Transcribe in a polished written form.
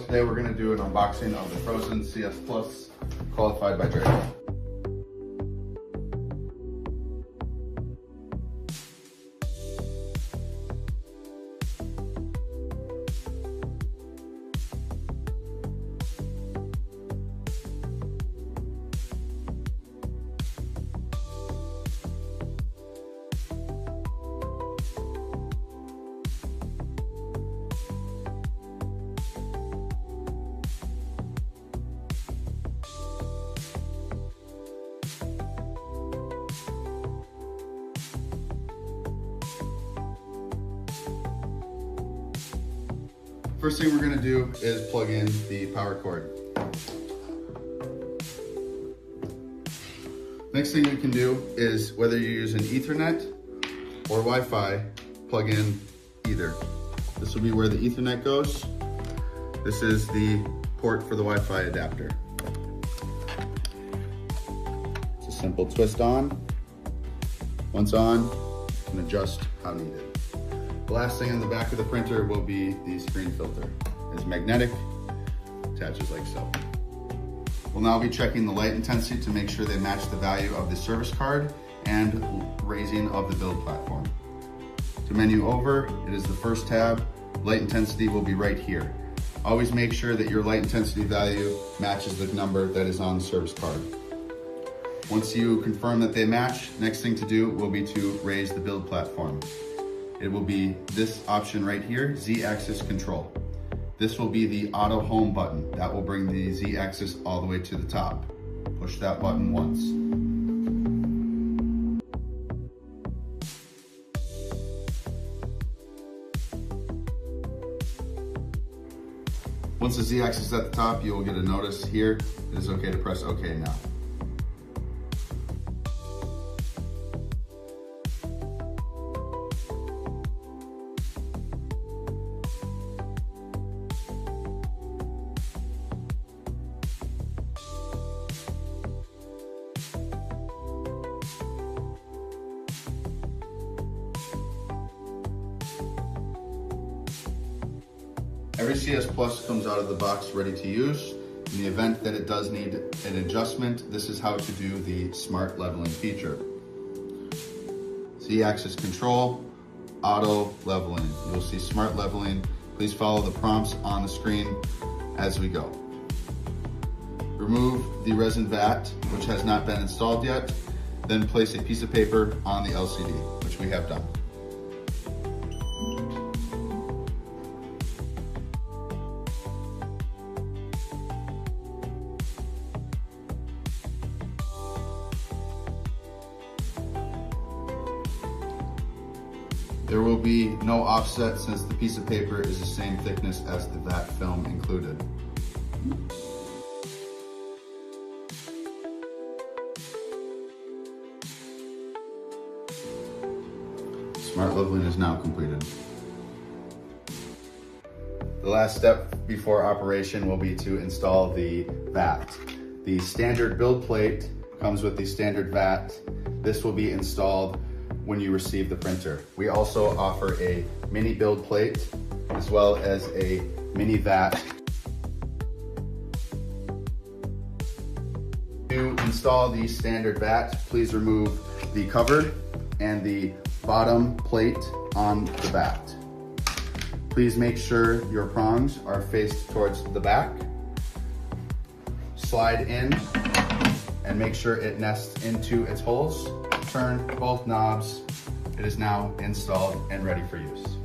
today we're going to do an unboxing of the Phrozen CS Plus, qualified by Dreve. First thing we're going to do is plug in the power cord. Next thing we can do is, whether you use an Ethernet or Wi-Fi, plug in either. This will be where the Ethernet goes. This is the port for the Wi-Fi adapter. It's a simple twist on. Once on, you can adjust how needed. The last thing on the back of the printer will be the screen filter. It's magnetic, attaches like so. We'll now be checking the light intensity to make sure they match the value of the service card and raising of the build platform. To menu over, it is the first tab. Light intensity will be right here. Always make sure that your light intensity value matches the number that is on the service card. Once you confirm that they match, next thing to do will be to raise the build platform. It will be this option right here, Z-axis control. This will be the auto home button. That will bring the Z-axis all the way to the top. Push that button once. Once the Z-axis is at the top, you will get a notice here. It is okay to press OK now. Every CS Plus comes out of the box ready to use. In the event that it does need an adjustment, this is how to do the smart leveling feature. Z-axis control, auto leveling. You'll see smart leveling. Please follow the prompts on the screen as we go. Remove the resin vat, which has not been installed yet. Then place a piece of paper on the LCD, which we have done. There will be no offset since the piece of paper is the same thickness as the vat film included. Smart leveling is now completed. The last step before operation will be to install the vat. The standard build plate comes with the standard vat. This will be installed when you receive the printer. We also offer a mini build plate as well as a mini vat. To install the standard vat, please remove the cover and the bottom plate on the vat. Please make sure your prongs are faced towards the back. Slide in and make sure it nests into its holes. Turn both knobs. It is now installed and ready for use.